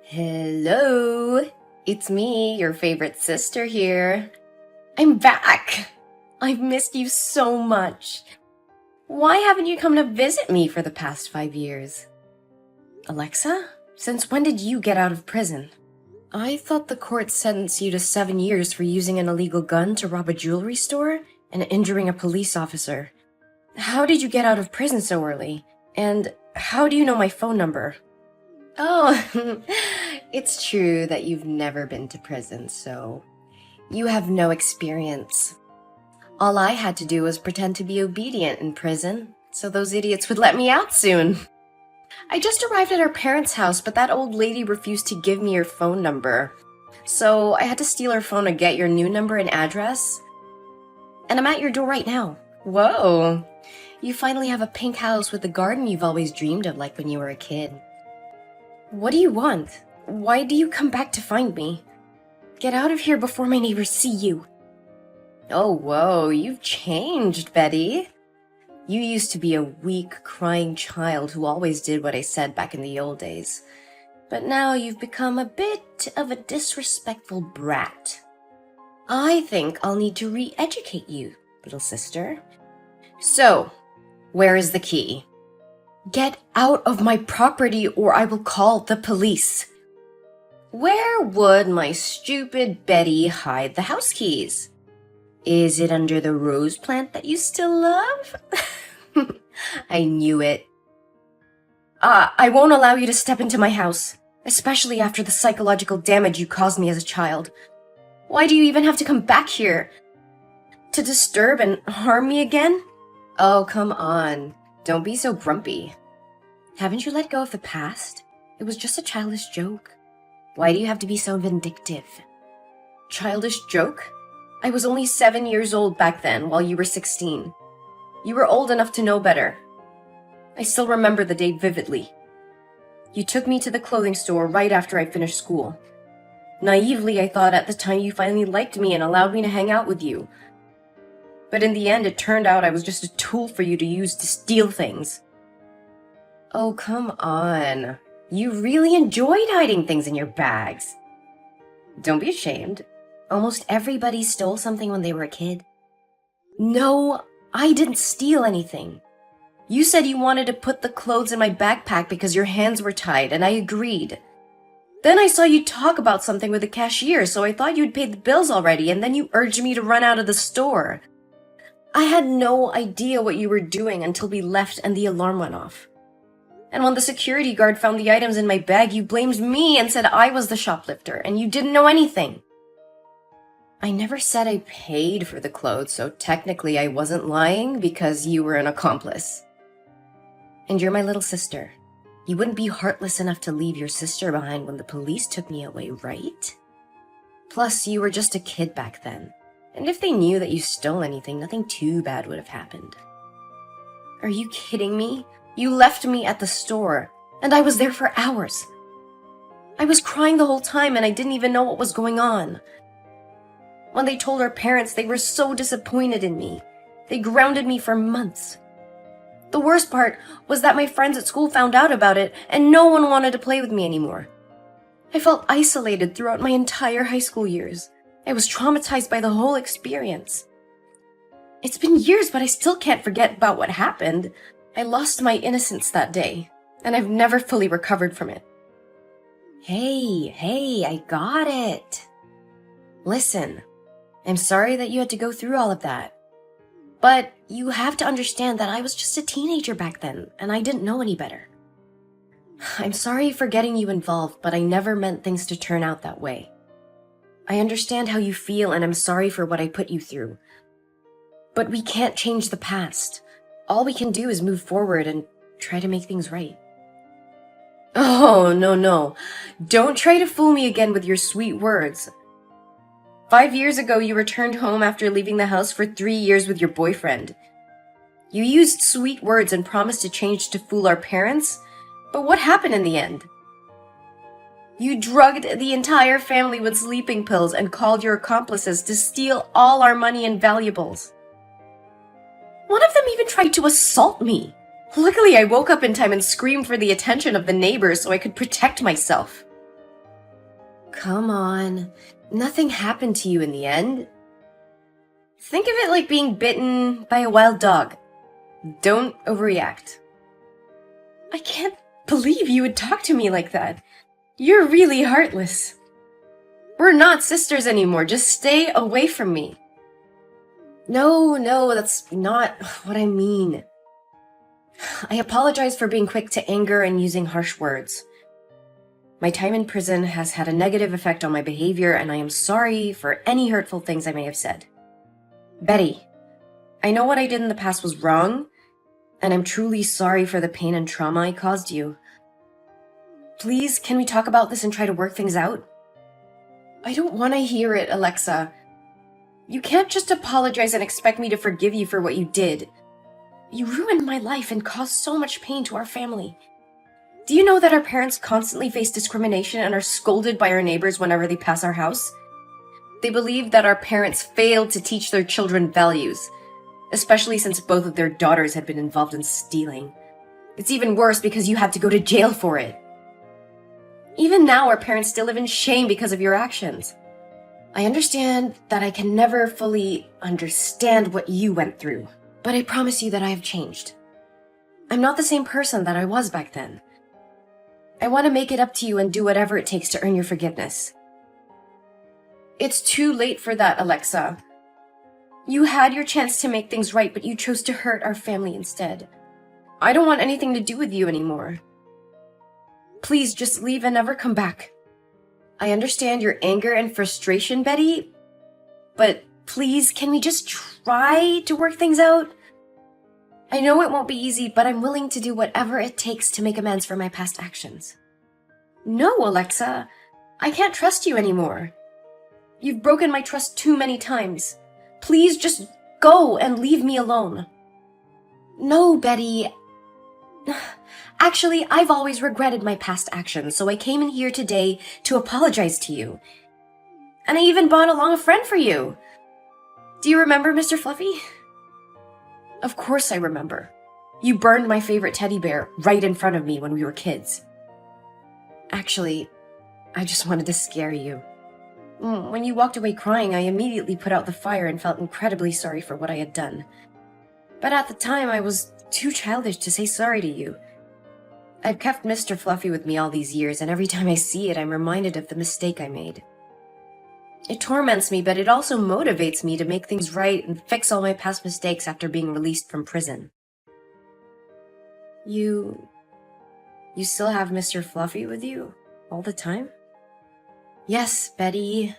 Hello, it's me, your favorite sister here. I'm back. I've missed you so much. Why haven't you come to visit me for the past 5 years? Alexa, since when did you get out of prison? I thought the court sentenced you to 7 years for using an illegal gun to rob a jewelry store and injuring a police officer. How did you get out of prison so early? And how do you know my phone number? Oh, it's true that you've never been to prison, so you have no experience. All I had to do was pretend to be obedient in prison, so those idiots would let me out soon. I just arrived at our parents' house, but that old lady refused to give me her phone number. So I had to steal her phone to get your new number and address. And I'm at your door right now. Whoa, you finally have a pink house with the garden you've always dreamed of like when you were a kid. What do you want? Why do you come back to find me? Get out of here before my neighbors see you. Oh, whoa, you've changed, Betty. You used to be a weak, crying child who always did what I said back in the old days. But now you've become a bit of a disrespectful brat. I think I'll need to re-educate you, little sister. So, where is the key? Get out of my property or I will call the police. Where would my stupid Betty hide the house keys? Is it under the rose plant that you still love? I knew it. I won't allow you to step into my house, especially after the psychological damage you caused me as a child. Why do you even have to come back here? To disturb and harm me again? Oh, come on. Don't be so grumpy. Haven't you let go of the past? It was just a childish joke. Why do you have to be so vindictive? Childish joke? I was only 7 years old back then, while you were 16. You were old enough to know better. I still remember the day vividly. You took me to the clothing store right after I finished school. Naively, I thought at the time you finally liked me and allowed me to hang out with you. But in the end, it turned out I was just a tool for you to use to steal things. Oh, come on. You really enjoyed hiding things in your bags. Don't be ashamed. Almost everybody stole something when they were a kid. No, I didn't steal anything. You said you wanted to put the clothes in my backpack because your hands were tied, and I agreed. Then I saw you talk about something with the cashier, so I thought you'd paid the bills already, and then you urged me to run out of the store. I had no idea what you were doing until we left and the alarm went off. And when the security guard found the items in my bag, you blamed me and said I was the shoplifter, and you didn't know anything. I never said I paid for the clothes, so technically I wasn't lying because you were an accomplice. And you're my little sister. You wouldn't be heartless enough to leave your sister behind when the police took me away, right? Plus, you were just a kid back then. And if they knew that you stole anything, nothing too bad would have happened. Are you kidding me? You left me at the store, and I was there for hours. I was crying the whole time, and I didn't even know what was going on. When they told our parents, they were so disappointed in me. They grounded me for months. The worst part was that my friends at school found out about it, and no one wanted to play with me anymore. I felt isolated throughout my entire high school years. I was traumatized by the whole experience. It's been years, but I still can't forget about what happened. I lost my innocence that day, and I've never fully recovered from it. Hey, I got it. Listen, I'm sorry that you had to go through all of that. But you have to understand that I was just a teenager back then, and I didn't know any better. I'm sorry for getting you involved, but I never meant things to turn out that way. I understand how you feel, and I'm sorry for what I put you through. But we can't change the past. All we can do is move forward and try to make things right. Oh, no. Don't try to fool me again with your sweet words. 5 years ago, you returned home after leaving the house for 3 years with your boyfriend. You used sweet words and promised to change to fool our parents, but what happened in the end? You drugged the entire family with sleeping pills and called your accomplices to steal all our money and valuables. One of them even tried to assault me. Luckily, I woke up in time and screamed for the attention of the neighbors so I could protect myself. come on. Nothing happened to you in the end. Think of it like being bitten by a wild dog. Don't overreact. I can't believe you would talk to me like that. You're really heartless. We're not sisters anymore. Just stay away from me. No, that's not what I mean. I apologize for being quick to anger and using harsh words. My time in prison has had a negative effect on my behavior, and I am sorry for any hurtful things I may have said. Betty, I know what I did in the past was wrong, and I'm truly sorry for the pain and trauma I caused you. Please, can we talk about this and try to work things out? I don't want to hear it, Alexa. You can't just apologize and expect me to forgive you for what you did. You ruined my life and caused so much pain to our family. Do you know that our parents constantly face discrimination and are scolded by our neighbors whenever they pass our house? They believe that our parents failed to teach their children values, especially since both of their daughters had been involved in stealing. It's even worse because you had to go to jail for it. Even now, our parents still live in shame because of your actions. I understand that I can never fully understand what you went through, but I promise you that I have changed. I'm not the same person that I was back then. I want to make it up to you and do whatever it takes to earn your forgiveness. It's too late for that, Alexa. You had your chance to make things right, but you chose to hurt our family instead. I don't want anything to do with you anymore. Please just leave and never come back. I understand your anger and frustration, Betty, but please, can we just try to work things out? I know it won't be easy, but I'm willing to do whatever it takes to make amends for my past actions. No, Alexa, I can't trust you anymore. You've broken my trust too many times. Please just go and leave me alone. No, Betty. Actually, I've always regretted my past actions, so I came in here today to apologize to you. And I even brought along a friend for you. Do you remember Mr. Fluffy? Of course I remember. You burned my favorite teddy bear right in front of me when we were kids. Actually, I just wanted to scare you. When you walked away crying, I immediately put out the fire and felt incredibly sorry for what I had done. But at the time, I was too childish to say sorry to you. I've kept Mr. Fluffy with me all these years, and every time I see it, I'm reminded of the mistake I made. It torments me, but it also motivates me to make things right and fix all my past mistakes after being released from prison. You still have Mr. Fluffy with you all the time? Yes, Betty,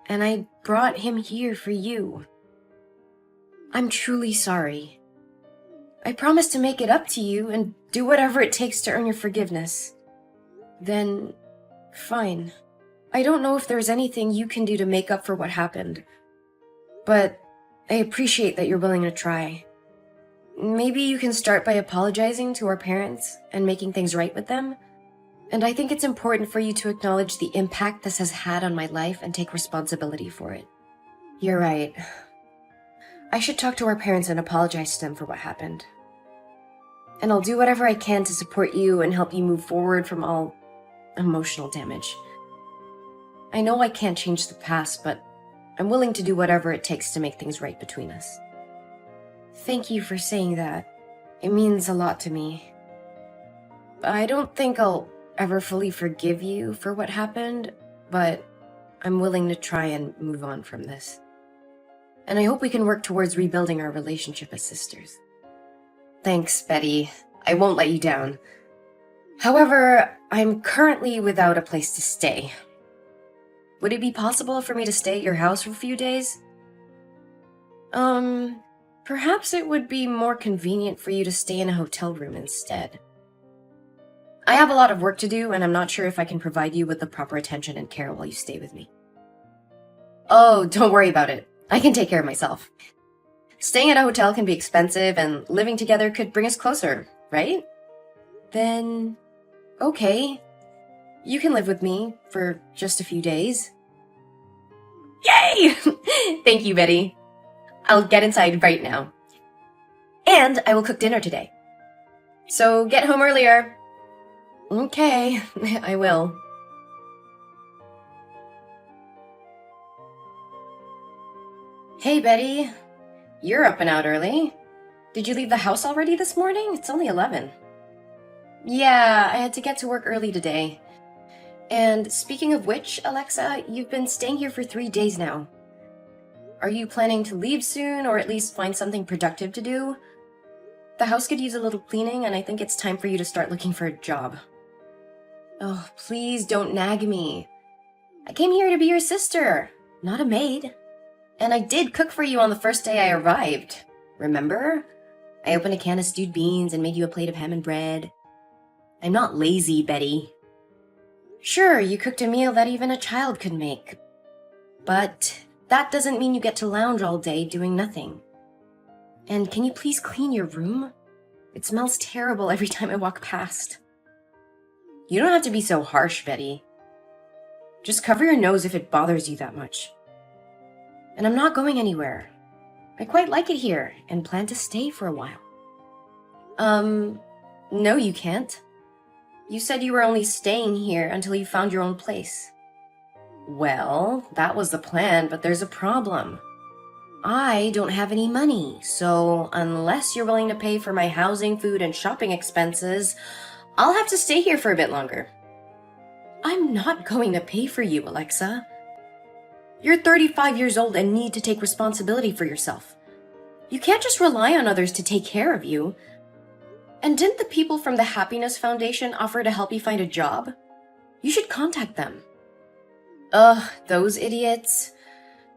and I brought him here for you. I'm truly sorry. I promise to make it up to you and do whatever it takes to earn your forgiveness. Then, fine. I don't know if there's anything you can do to make up for what happened, but I appreciate that you're willing to try. Maybe you can start by apologizing to our parents and making things right with them. And I think it's important for you to acknowledge the impact this has had on my life and take responsibility for it. You're right. I should talk to our parents and apologize to them for what happened. And I'll do whatever I can to support you and help you move forward from all emotional damage. I know I can't change the past, but I'm willing to do whatever it takes to make things right between us. Thank you for saying that. It means a lot to me. I don't think I'll ever fully forgive you for what happened, but I'm willing to try and move on from this. And I hope we can work towards rebuilding our relationship as sisters. Thanks, Betty. I won't let you down. However, I'm currently without a place to stay. Would it be possible for me to stay at your house for a few days? Perhaps it would be more convenient for you to stay in a hotel room instead. I have a lot of work to do, and I'm not sure if I can provide you with the proper attention and care while you stay with me. Oh, don't worry about it. I can take care of myself. Staying at a hotel can be expensive, and living together could bring us closer, right? Then, okay. You can live with me for just a few days. Yay! Thank you, Betty. I'll get inside right now. And I will cook dinner today. So get home earlier. Okay, I will. Hey, Betty. You're up and out early. Did you leave the house already this morning? It's only 11. Yeah, I had to get to work early today. And speaking of which, Alexa, you've been staying here for 3 days now. Are you planning to leave soon, or at least find something productive to do? The house could use a little cleaning, and I think it's time for you to start looking for a job. Oh, please don't nag me. I came here to be your sister, not a maid. And I did cook for you on the first day I arrived. Remember? I opened a can of stewed beans and made you a plate of ham and bread. I'm not lazy, Betty. Sure, you cooked a meal that even a child could make. But that doesn't mean you get to lounge all day doing nothing. And can you please clean your room? It smells terrible every time I walk past. You don't have to be so harsh, Betty. Just cover your nose if it bothers you that much. And I'm not going anywhere. I quite like it here and plan to stay for a while. No, you can't. You said you were only staying here until you found your own place. Well, that was the plan, but there's a problem. I don't have any money, so unless you're willing to pay for my housing, food, and shopping expenses, I'll have to stay here for a bit longer. I'm not going to pay for you, Alexa. You're 35 years old and need to take responsibility for yourself. You can't just rely on others to take care of you. And didn't the people from the Happiness Foundation offer to help you find a job? You should contact them. Ugh, those idiots.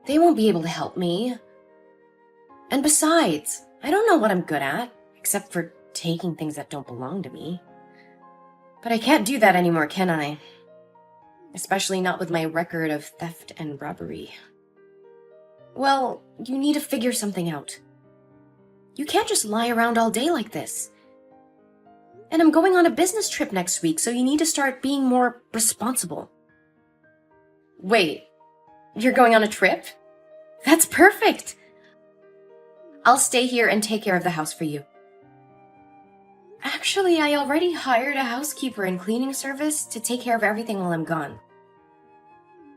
They won't be able to help me. And besides, I don't know what I'm good at, except for taking things that don't belong to me. But I can't do that anymore, can I? Especially not with my record of theft and robbery. Well, you need to figure something out. You can't just lie around all day like this. And I'm going on a business trip next week, so you need to start being more responsible. Wait, you're going on a trip? That's perfect! I'll stay here and take care of the house for you. Actually, I already hired a housekeeper and cleaning service to take care of everything while I'm gone.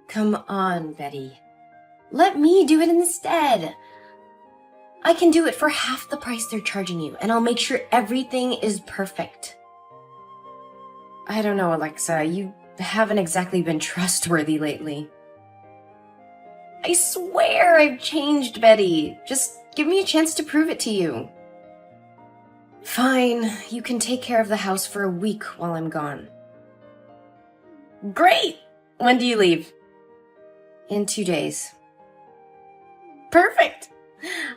Come on, Betty. Let me do it instead. I can do it for half the price they're charging you, and I'll make sure everything is perfect. I don't know, Alexa. You haven't exactly been trustworthy lately. I swear I've changed, Betty. Just give me a chance to prove it to you. Fine, you can take care of the house for a week while I'm gone. Great! When do you leave? In 2 days. Perfect!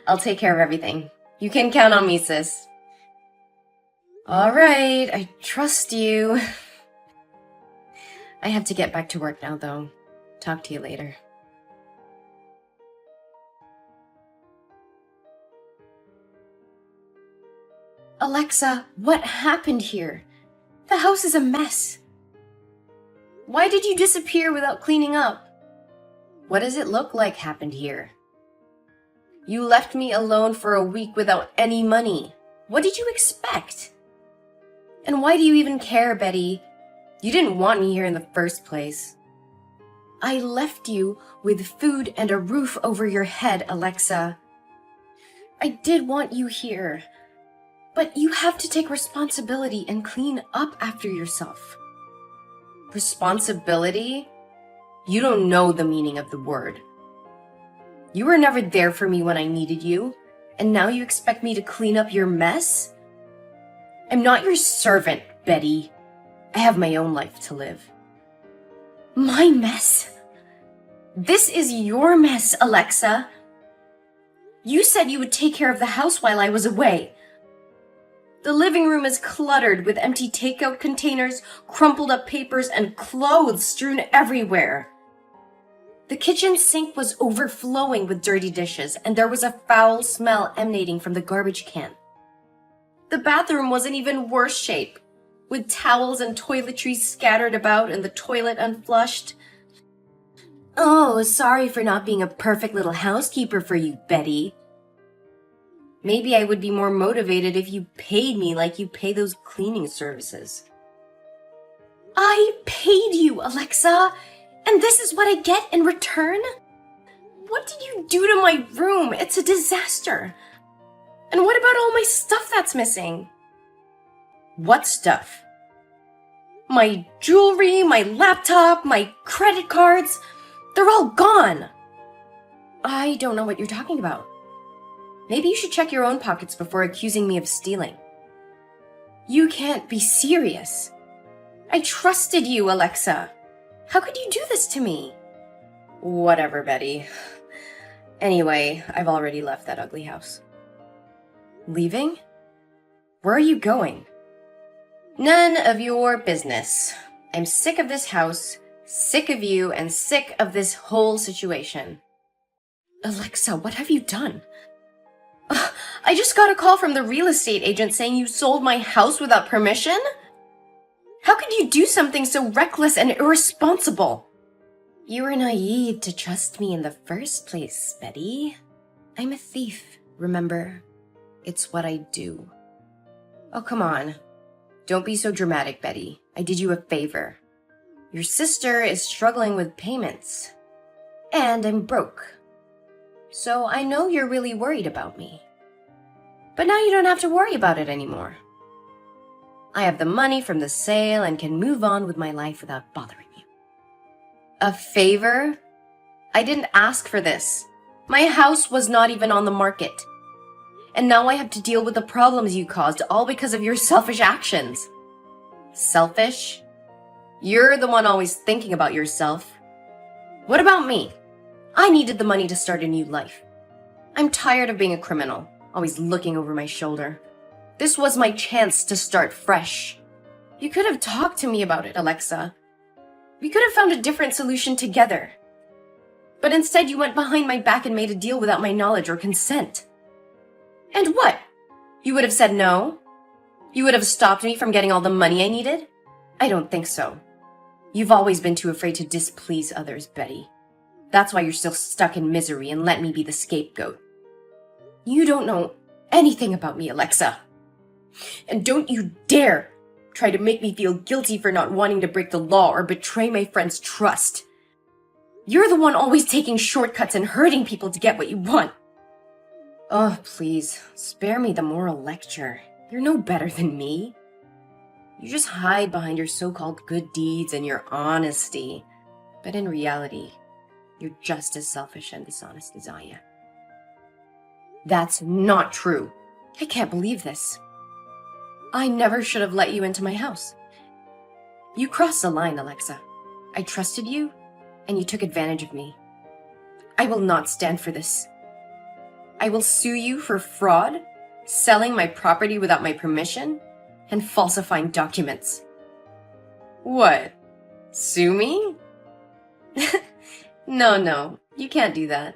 I'll take care of everything. You can count on me, sis. Alright, I trust you. I have to get back to work now, though. Talk to you later. Alexa, what happened here? The house is a mess. Why did you disappear without cleaning up? What does it look like happened here? You left me alone for a week without any money. What did you expect? And why do you even care, Betty? You didn't want me here in the first place. I left you with food and a roof over your head, Alexa. I did want you here. But you have to take responsibility and clean up after yourself. Responsibility? You don't know the meaning of the word. You were never there for me when I needed you, and now you expect me to clean up your mess? I'm not your servant, Betty. I have my own life to live. My mess? This is your mess, Alexa. You said you would take care of the house while I was away. The living room is cluttered with empty takeout containers, crumpled up papers, and clothes strewn everywhere. The kitchen sink was overflowing with dirty dishes, and there was a foul smell emanating from the garbage can. The bathroom was in even worse shape, with towels and toiletries scattered about and the toilet unflushed. Oh, sorry for not being a perfect little housekeeper for you, Betty. Maybe I would be more motivated if you paid me like you pay those cleaning services. I paid you, Alexa, and this is what I get in return? What did you do to my room? It's a disaster. And what about all my stuff that's missing? What stuff? My jewelry, my laptop, my credit cards, they're all gone. I don't know what you're talking about. Maybe you should check your own pockets before accusing me of stealing. You can't be serious. I trusted you, Alexa. How could you do this to me? Whatever, Betty. Anyway, I've already left that ugly house. Leaving? Where are you going? None of your business. I'm sick of this house, sick of you, and sick of this whole situation. Alexa, what have you done? I just got a call from the real estate agent saying you sold my house without permission? How could you do something so reckless and irresponsible? You were naive to trust me in the first place, Betty. I'm a thief, remember? It's what I do. Oh, come on. Don't be so dramatic, Betty. I did you a favor. Your sister is struggling with payments. And I'm broke. So I know you're really worried about me. But now you don't have to worry about it anymore. I have the money from the sale and can move on with my life without bothering you. A favor? I didn't ask for this. My house was not even on the market. And now I have to deal with the problems you caused, all because of your selfish actions. Selfish? You're the one always thinking about yourself. What about me? I needed the money to start a new life. I'm tired of being a criminal, always looking over my shoulder. This was my chance to start fresh. You could have talked to me about it, Alexa. We could have found a different solution together. But instead you went behind my back and made a deal without my knowledge or consent. And what? You would have said no? You would have stopped me from getting all the money I needed? I don't think so. You've always been too afraid to displease others, Betty. That's why you're still stuck in misery and let me be the scapegoat. You don't know anything about me, Alexa. And don't you dare try to make me feel guilty for not wanting to break the law or betray my friend's trust. You're the one always taking shortcuts and hurting people to get what you want. Oh, please, spare me the moral lecture. You're no better than me. You just hide behind your so-called good deeds and your honesty. But in reality, you're just as selfish and dishonest as I am. That's not true. I can't believe this. I never should have let you into my house. You crossed the line, Alexa. I trusted you, and you took advantage of me. I will not stand for this. I will sue you for fraud, selling my property without my permission, and falsifying documents. What? Sue me? No, you can't do that.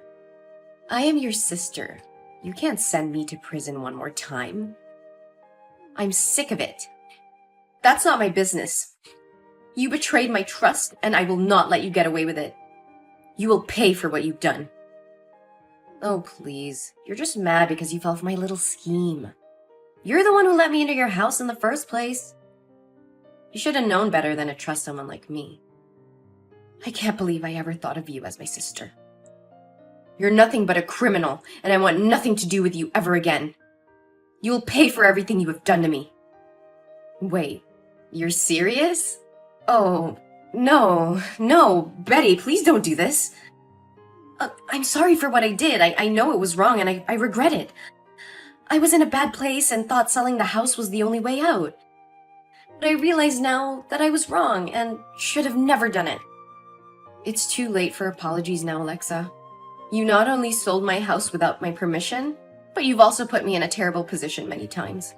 I am your sister. You can't send me to prison one more time. I'm sick of it. That's not my business. You betrayed my trust, and I will not let you get away with it. You will pay for what you've done. Oh, please. You're just mad because you fell for my little scheme. You're the one who let me into your house in the first place. You should have known better than to trust someone like me. I can't believe I ever thought of you as my sister. You're nothing but a criminal, and I want nothing to do with you ever again. You will pay for everything you have done to me. Wait, you're serious? Oh, no, Betty, please don't do this. I'm sorry for what I did. I know it was wrong, and I regret it. I was in a bad place and thought selling the house was the only way out. But I realize now that I was wrong and should have never done it. It's too late for apologies now, Alexa. You not only sold my house without my permission, but you've also put me in a terrible position many times.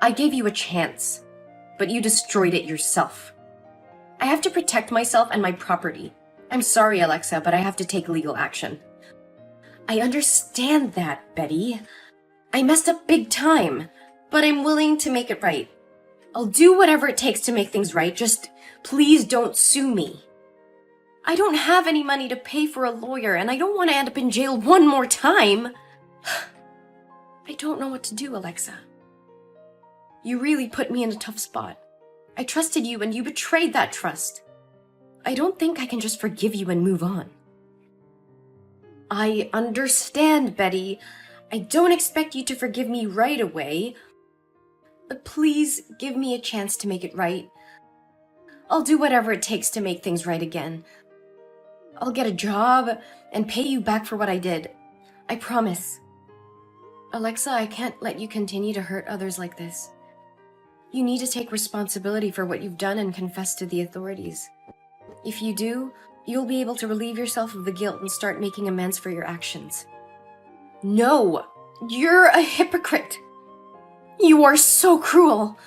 I gave you a chance, but you destroyed it yourself. I have to protect myself and my property. I'm sorry, Alexa, but I have to take legal action. I understand that, Betty. I messed up big time, but I'm willing to make it right. I'll do whatever it takes to make things right. Just please don't sue me. I don't have any money to pay for a lawyer, and I don't want to end up in jail one more time. I don't know what to do, Alexa. You really put me in a tough spot. I trusted you, and you betrayed that trust. I don't think I can just forgive you and move on. I understand, Betty. I don't expect you to forgive me right away. But please give me a chance to make it right. I'll do whatever it takes to make things right again. I'll get a job and pay you back for what I did. I promise. Alexa, I can't let you continue to hurt others like this. You need to take responsibility for what you've done and confess to the authorities. If you do, you'll be able to relieve yourself of the guilt and start making amends for your actions. No! You're a hypocrite! You are so cruel!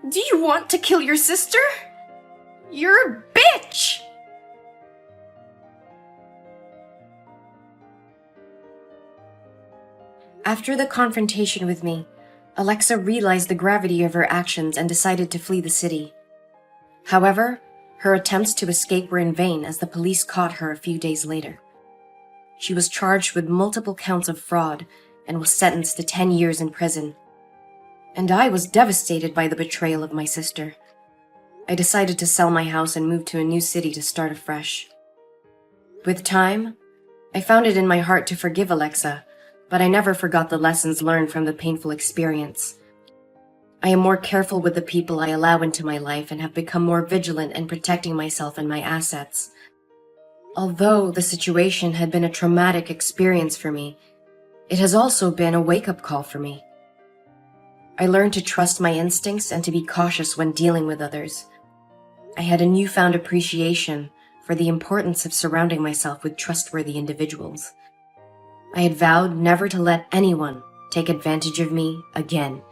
Do you want to kill your sister? You're a bitch! After the confrontation with me, Alexa realized the gravity of her actions and decided to flee the city. However, her attempts to escape were in vain as the police caught her a few days later. She was charged with multiple counts of fraud and was sentenced to 10 years in prison. And I was devastated by the betrayal of my sister. I decided to sell my house and move to a new city to start afresh. With time, I found it in my heart to forgive Alexa, but I never forgot the lessons learned from the painful experience. I am more careful with the people I allow into my life and have become more vigilant in protecting myself and my assets. Although the situation had been a traumatic experience for me, it has also been a wake-up call for me. I learned to trust my instincts and to be cautious when dealing with others. I had a newfound appreciation for the importance of surrounding myself with trustworthy individuals. I had vowed never to let anyone take advantage of me again.